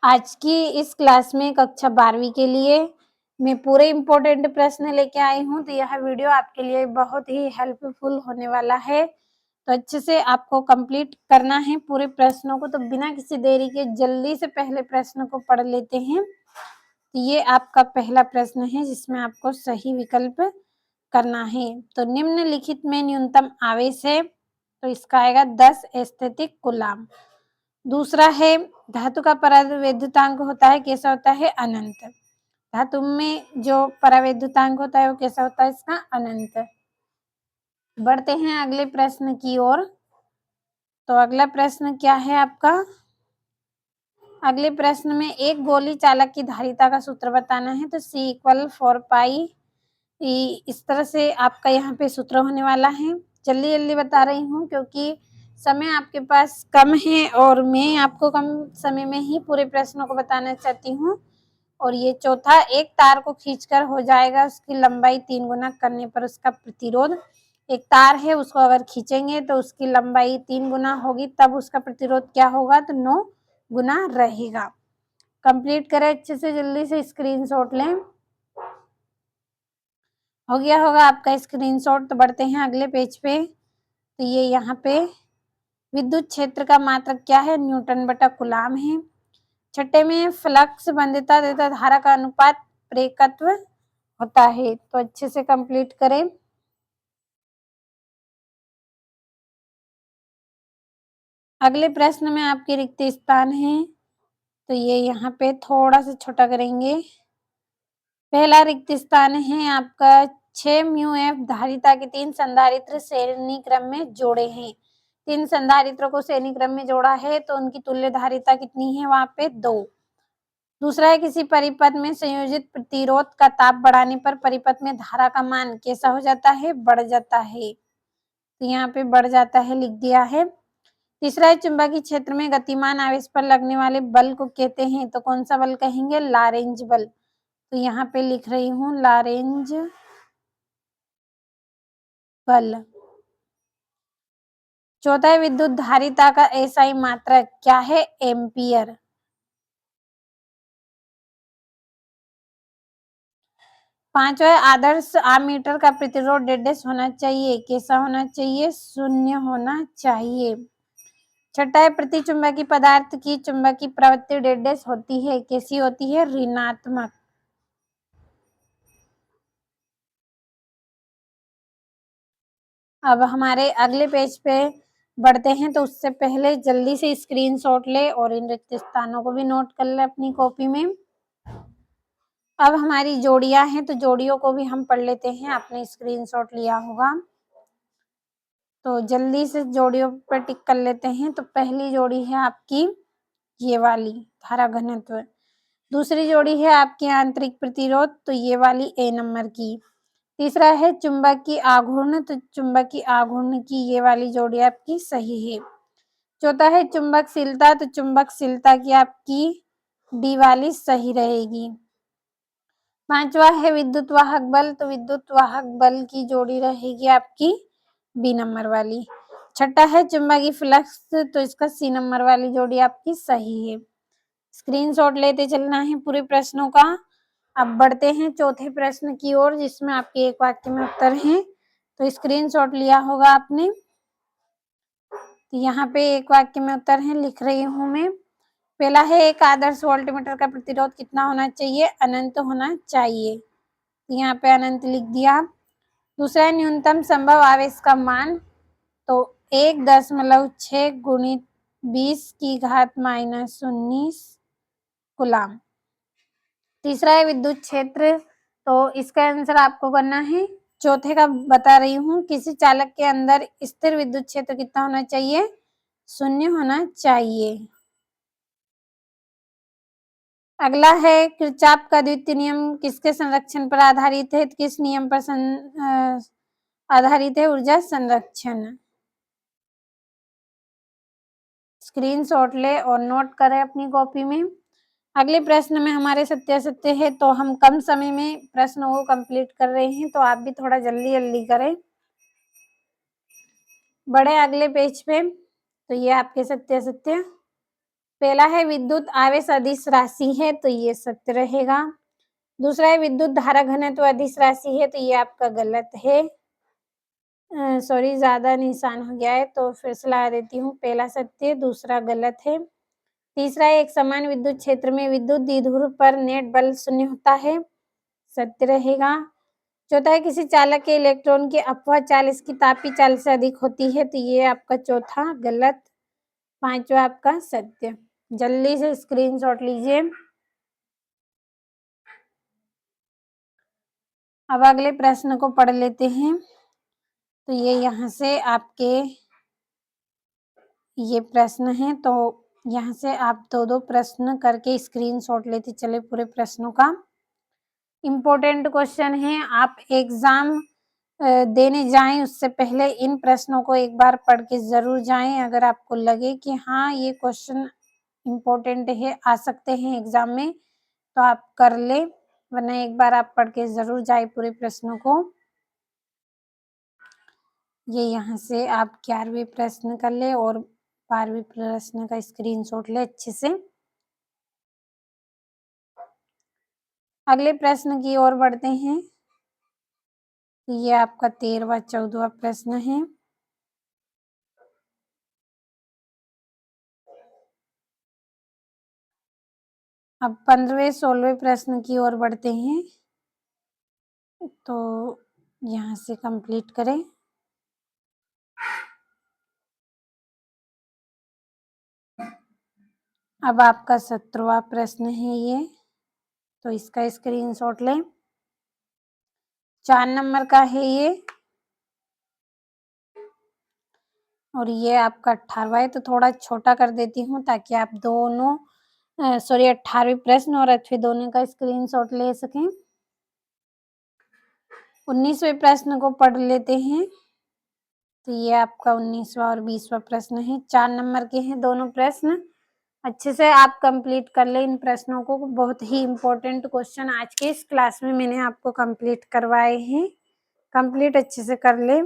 आज की इस क्लास में कक्षा 12वीं के लिए मैं पूरे इम्पोर्टेंट प्रश्न लेके आई हूँ, तो यह वीडियो आपके लिए बहुत ही हेल्पफुल होने वाला है। तो अच्छे से आपको कंप्लीट करना है पूरे प्रश्नों को, तो बिना किसी देरी के जल्दी से पहले प्रश्न को पढ़ लेते हैं। तो ये आपका पहला प्रश्न है जिसमें आपको सही विकल्प करना है। तो निम्नलिखित में न्यूनतम आवेश है, तो इसका आएगा 10 एस्थेटिक कूलाम। दूसरा है धातु का परावैद्युतांक होता है, कैसा होता है? अनंत। धातु में जो परावैद्युतांक होता है वो कैसा होता है? इसका अनंत। बढ़ते हैं अगले प्रश्न की ओर। तो अगला प्रश्न क्या है आपका? अगले प्रश्न में एक गोली चालक की धारिता का सूत्र बताना है। तो C = 4 पाई, इस तरह से आपका यहाँ पे सूत्र होने वाला है। जल्दी जल्दी बता रही हूँ क्योंकि समय आपके पास कम है और मैं आपको कम समय में ही पूरे प्रश्नों को बताना चाहती हूँ। और ये चौथा, एक तार को खींचकर हो जाएगा उसकी लंबाई 3 गुना करने पर उसका प्रतिरोध। एक तार है, उसको अगर खींचेंगे तो उसकी लंबाई 3 गुना होगी, तब उसका प्रतिरोध क्या होगा? तो 9 गुना रहेगा। कंप्लीट करें अच्छे से, जल्दी से स्क्रीनशॉट लें। हो गया होगा आपका स्क्रीनशॉट। तो बढ़ते हैं अगले पेज पे। तो ये यहाँ पे विद्युत क्षेत्र का मात्रक क्या है? न्यूटन बटा कूलाम है। छठे में फ्लक्स बंधता तथा धारा का अनुपात प्रेरकत्व होता है। तो अच्छे से कंप्लीट करें। अगले प्रश्न में आपके रिक्त स्थान है, तो ये यहाँ पे थोड़ा सा छोटा करेंगे। पहला रिक्त स्थान है आपका 6 μF धारिता के 3 संधारित्र श्रेणी क्रम में जोड़े हैं। 3 संधारित्रों को श्रेणी क्रम में जोड़ा है तो उनकी तुल्य धारिता कितनी है? वहां पे 2। दूसरा है किसी परिपथ में संयोजित प्रतिरोध का ताप बढ़ाने पर परिपथ में धारा का मान कैसा हो जाता है? बढ़ जाता है। तो यहाँ पे बढ़ जाता है लिख दिया है। तीसरा है चुंबकीय क्षेत्र में गतिमान आवेश पर लगने वाले बल को कहते हैं। तो कौन सा बल कहेंगे? लारेंज बल। तो यहाँ पे लिख रही हूँ लारेंज बल। चौथा है विद्युत धारिता का एसआई मात्रक क्या है? एम्पियर। पांचवा है आदर्श आमीटर का प्रतिरोध डेडेस होना चाहिए, कैसा होना चाहिए? 0 होना चाहिए। छठा है प्रति चुंबकीय पदार्थ की चुंबकीय प्रवृत्ति डेडेस होती है, कैसी होती है? ऋणात्मक। अब हमारे अगले पेज पे बढ़ते हैं, तो उससे पहले जल्दी से स्क्रीनशॉट ले और इन रिक्त स्थानों को भी नोट कर ले अपनी कॉपी में। अब हमारी जोड़ियां हैं, तो जोड़ियों को भी हम पढ़ लेते हैं। आपने स्क्रीनशॉट लिया होगा तो जल्दी से जोड़ियों पर टिक कर लेते हैं। तो पहली जोड़ी है आपकी ये वाली, धारा घनत्व। दूसरी जोड़ी है आपकी आंतरिक प्रतिरोध, तो ये वाली ए नंबर की। तीसरा है चुंबकीय आघूर्ण, तो चुंबकीय आघूर्ण की ये वाली जोड़ी आपकी सही है। चौथा है चुंबकशीलता, तो चुंबकशीलता की आपकी डी वाली सही रहेगी। पांचवा है विद्युत वाहक बल, तो विद्युत वाहक बल की जोड़ी रहेगी आपकी बी नंबर वाली। छठा है चुंबकीय फ्लक्स, तो इसका सी नंबर वाली जोड़ी आपकी सही है। स्क्रीनशॉट लेते चलना है पूरे प्रश्नों का। अब बढ़ते हैं चौथे प्रश्न की ओर, जिसमें आपके एक वाक्य में उत्तर है। तो स्क्रीनशॉट लिया होगा आपने। तो यहाँ पे एक वाक्य में उत्तर है, लिख रही हूँ मैं। पहला है एक आदर्श वोल्टमीटर का प्रतिरोध कितना होना चाहिए? अनंत होना चाहिए। तो यहाँ पे अनंत लिख दिया। दूसरा है न्यूनतम संभव आवेश का मान, तो 1.6 गुणित 20 की घात -19 कूलाम। तीसरा है विद्युत क्षेत्र, तो इसका आंसर आपको करना है। चौथे का बता रही हूँ, किसी चालक के अंदर स्थिर विद्युत क्षेत्र कितना होना चाहिए? 0 होना चाहिए। अगला है किरचॉफ का द्वितीय नियम किसके संरक्षण पर आधारित है? किस नियम पर आधारित है? ऊर्जा संरक्षण। स्क्रीनशॉट ले और नोट करें अपनी कॉपी में। अगले प्रश्न में हमारे सत्यासत्य है, तो हम कम समय में प्रश्नों को कंप्लीट कर रहे हैं, तो आप भी थोड़ा जल्दी जल्दी करें। बढ़े अगले पेज पे। तो ये आपके सत्यासत्य। पहला है विद्युत आवेश अदिश राशि है, तो ये सत्य रहेगा। दूसरा है विद्युत धारा घनत्व अदिश राशि है, तो ये आपका गलत है। सॉरी, ज़्यादा निशान हो गया है, तो फिर से लगा देती हूँ। पहला सत्य, दूसरा गलत है। तीसरा है एक समान विद्युत क्षेत्र में विद्युत द्विध्रुव पर नेट बल शून्य होता है, सत्य रहेगा। चौथा है किसी चालक के इलेक्ट्रॉन की अपवाह चाल इसकी तापीय चाल से अधिक होती है, तो ये आपका चौथा गलत। पांचवा आपका सत्य। जल्दी से स्क्रीनशॉट लीजिए। अब अगले प्रश्न को पढ़ लेते हैं। तो ये यहाँ से आपके ये प्रश्न है, तो यहाँ से आप दो दो प्रश्न करके स्क्रीनशॉट लेते चले पूरे प्रश्नों का। इम्पोर्टेंट क्वेश्चन है, आप एग्जाम देने जाएं उससे पहले इन प्रश्नों को एक बार पढ़ के जरूर जाएं। अगर आपको लगे कि हाँ ये क्वेश्चन इम्पोर्टेंट है, आ सकते हैं एग्जाम में, तो आप कर ले, वरना एक बार आप पढ़ के जरूर जाए पूरे प्रश्नों को। ये यहाँ से आप 11वें प्रश्न कर ले और 12वें प्रश्न का स्क्रीनशॉट ले अच्छे से। अगले प्रश्न की ओर बढ़ते हैं। ये आपका 13वां 14वां प्रश्न है। अब 15वें 16वें प्रश्न की ओर बढ़ते हैं, तो यहाँ से कंप्लीट करें। अब आपका 17वां प्रश्न है ये, तो इसका स्क्रीनशॉट लें। 4 नंबर का है ये, और ये आपका 18वां है, तो थोड़ा छोटा कर देती हूँ ताकि आप दोनों 18वें प्रश्न और 8वें दोनों का स्क्रीनशॉट ले सकें। 19वें प्रश्न को पढ़ लेते हैं। तो ये आपका 19वां और 20वां प्रश्न है, 4 नंबर के हैं दोनों प्रश्न। अच्छे से आप कंप्लीट कर ले इन प्रश्नों को। बहुत ही इम्पोर्टेंट क्वेश्चन आज के इस क्लास में मैंने आपको कंप्लीट करवाए हैं। कंप्लीट अच्छे से कर ले।